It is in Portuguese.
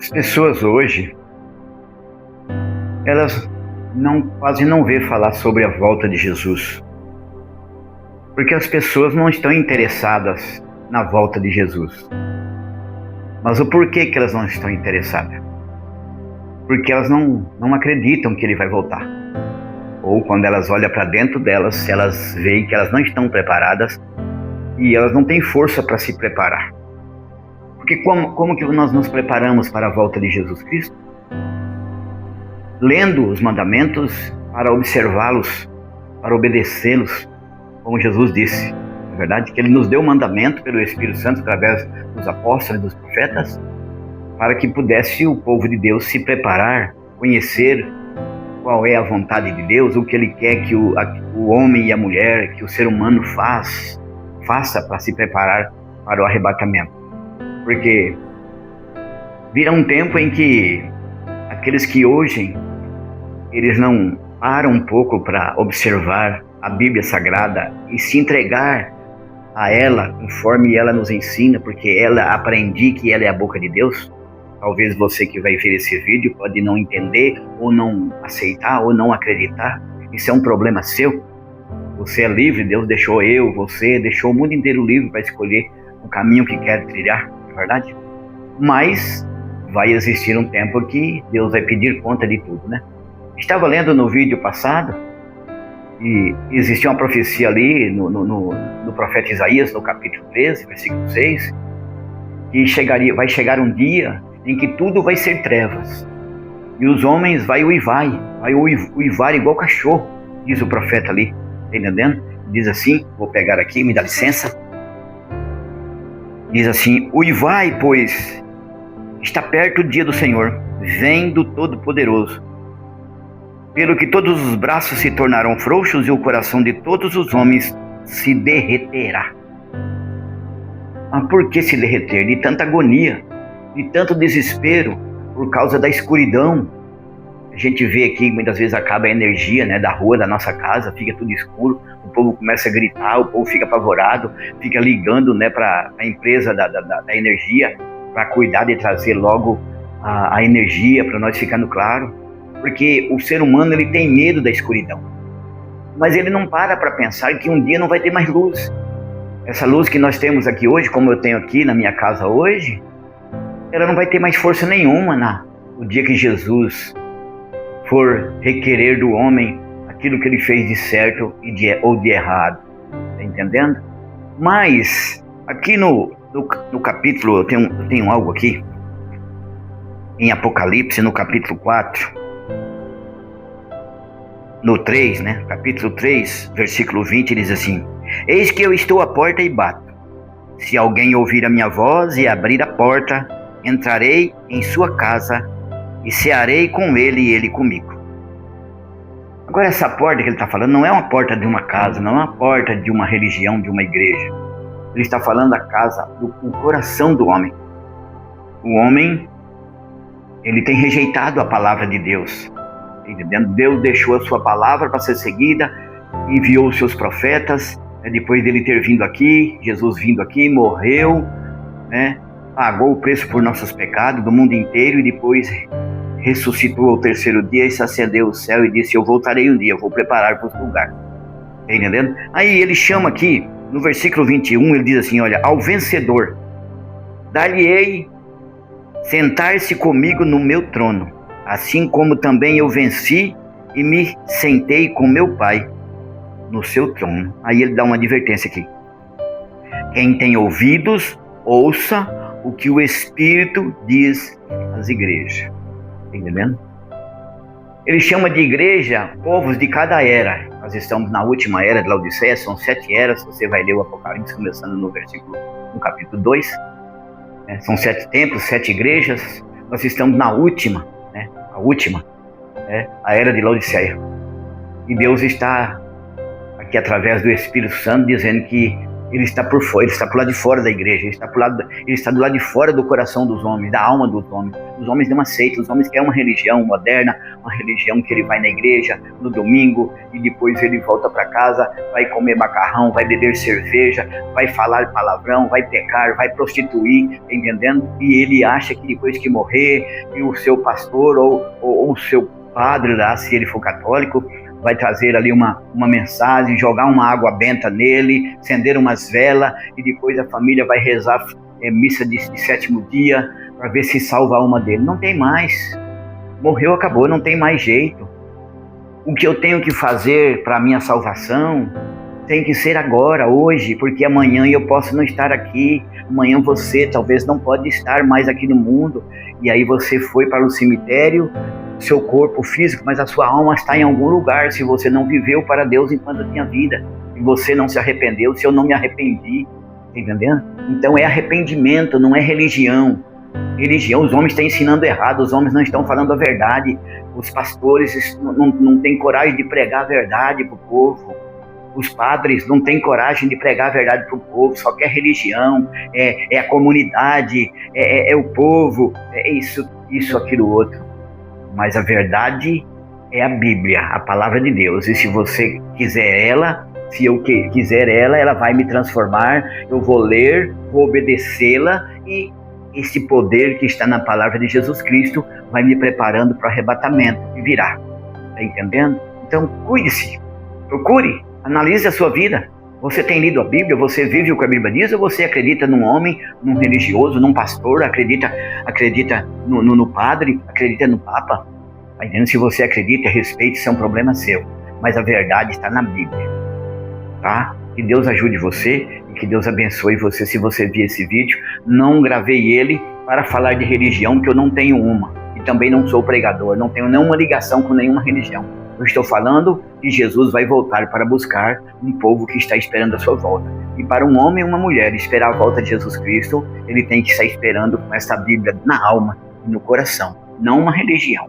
As pessoas hoje, elas quase não vê falar sobre a volta de Jesus, porque as pessoas não estão interessadas na volta de Jesus. Mas o porquê que elas não estão interessadas? Porque elas não acreditam que ele vai voltar. Ou quando elas olham para dentro delas, elas veem que elas não estão preparadas e elas não têm força para se preparar. Porque como que nós nos preparamos para a volta de Jesus Cristo? Lendo os mandamentos para observá-los, para obedecê-los, como Jesus disse. É verdade que ele nos deu o mandamento pelo Espírito Santo através dos apóstolos e dos profetas, para que pudesse o povo de Deus se preparar, conhecer qual é a vontade de Deus, o que ele quer que o homem e a mulher, que o ser humano faça para se preparar para o arrebatamento. Porque virá um tempo em que aqueles que hoje eles não param um pouco para observar a Bíblia Sagrada e se entregar a ela conforme ela nos ensina, porque ela aprendi que ela é a boca de Deus. Talvez você que vai ver esse vídeo pode não entender, ou não aceitar, ou não acreditar. Isso é um problema seu. Você é livre, Deus deixou você deixou o mundo inteiro livre para escolher o caminho que quer trilhar, é verdade? Mas vai existir um tempo que Deus vai pedir conta de tudo, né? Estava lendo no vídeo passado, e existia uma profecia ali no profeta Isaías, no capítulo 13, versículo 6, que vai chegar um dia em que tudo vai ser trevas, e os homens vai uivar igual cachorro, diz o profeta ali, tá entendendo? Diz assim, vou pegar aqui, me dá licença, diz assim: uivai, pois está perto o dia do Senhor, vem do Todo-Poderoso, pelo que todos os braços se tornarão frouxos e o coração de todos os homens se derreterá. Mas por que se derreter? De tanta agonia, de tanto desespero, por causa da escuridão. A gente vê aqui, muitas vezes acaba a energia, né, da rua, da nossa casa, fica tudo escuro, o povo começa a gritar, o povo fica apavorado, fica ligando, né, para a empresa da energia, para cuidar de trazer logo a energia, para nós ficando claro. Porque o ser humano ele tem medo da escuridão, mas ele não para pensar que um dia não vai ter mais luz. Essa luz que nós temos aqui hoje, como eu tenho aqui na minha casa hoje, ela não vai ter mais força nenhuma no dia que Jesus for requerer do homem aquilo que ele fez de certo ou de errado. Está entendendo? Mas aqui no capítulo, eu tenho algo aqui em Apocalipse, no capítulo 4, no 3, né? Capítulo 3, versículo 20, diz assim: eis que eu estou à porta e bato. Se alguém ouvir a minha voz e abrir a porta, entrarei em sua casa e cearei com ele e ele comigo. Agora, essa porta que ele está falando não é uma porta de uma casa, não é uma porta de uma religião, de uma igreja. Ele está falando da casa, do coração do homem. O homem, ele tem rejeitado a palavra de Deus. Entendendo? Deus deixou a sua palavra para ser seguida, enviou os seus profetas, né? Depois dele ter vindo aqui, Jesus vindo aqui, morreu, né? Pagou o preço por nossos pecados do mundo inteiro e depois ressuscitou ao terceiro dia e se acendeu ao céu e disse: eu voltarei um dia, eu vou preparar para os lugares. Tá entendendo? Aí ele chama aqui, no versículo 21, ele diz assim: olha, ao vencedor dar-lhe-ei sentar-se comigo no meu trono, assim como também eu venci e me sentei com meu Pai no seu trono. Aí ele dá uma advertência aqui: quem tem ouvidos, ouça o que o Espírito diz às igrejas. Está entendendo? Ele chama de igreja povos de cada era. Nós estamos na última era de Laodiceia, são 7 eras. Você vai ler o Apocalipse começando no capítulo 2. São 7 templos, 7 igrejas. Nós estamos na última, né? A última, a era de Laodiceia. E Deus está aqui através do Espírito Santo dizendo que Ele está por fora, ele está pro lado de fora da igreja, ele está do lado de fora do coração dos homens, da alma dos homens. Os homens não aceitam, os homens querem uma religião moderna, uma religião que ele vai na igreja no domingo e depois ele volta para casa, vai comer macarrão, vai beber cerveja, vai falar palavrão, vai pecar, vai prostituir, tá entendendo? E ele acha que depois que morrer, que o seu pastor ou o seu padre lá, se ele for católico, vai trazer ali uma mensagem, jogar uma água benta nele, acender umas velas, e depois a família vai rezar missa de sétimo dia, para ver se salva a alma dele. Não tem mais. Morreu, acabou, não tem mais jeito. O que eu tenho que fazer para a minha salvação tem que ser agora, hoje, porque amanhã eu posso não estar aqui, amanhã você talvez não pode estar mais aqui no mundo, e aí você foi para o cemitério, seu corpo físico, mas a sua alma está em algum lugar, se você não viveu para Deus enquanto tinha vida, se você não se arrependeu, se eu não me arrependi, tá entendendo? Então é arrependimento, não é religião. Religião, os homens estão ensinando errado, os homens não estão falando a verdade, os pastores não têm coragem de pregar a verdade para o povo, os padres não têm coragem de pregar a verdade para o povo, só quer religião, é a comunidade, é o povo, é isso, aquilo, outro. Mas a verdade é a Bíblia, a palavra de Deus. E se você quiser ela, se eu quiser ela vai me transformar. Eu vou ler, vou obedecê-la, e esse poder que está na palavra de Jesus Cristo vai me preparando para o arrebatamento que virá. Está entendendo? Então, cuide-se, procure, analise a sua vida. Você tem lido a Bíblia? Você vive o que a Bíblia diz? Ou você acredita num homem, num religioso, num pastor? Acredita no padre? Acredita no Papa? Tá entendendo? Se você acredita, respeite, isso é um problema seu. Mas a verdade está na Bíblia. Tá? Que Deus ajude você e que Deus abençoe você. Se você viu esse vídeo, não gravei ele para falar de religião, que eu não tenho uma. E também não sou pregador, não tenho nenhuma ligação com nenhuma religião. Eu estou falando que Jesus vai voltar para buscar um povo que está esperando a sua volta. E para um homem e uma mulher esperar a volta de Jesus Cristo, ele tem que estar esperando com essa Bíblia na alma e no coração, não uma religião.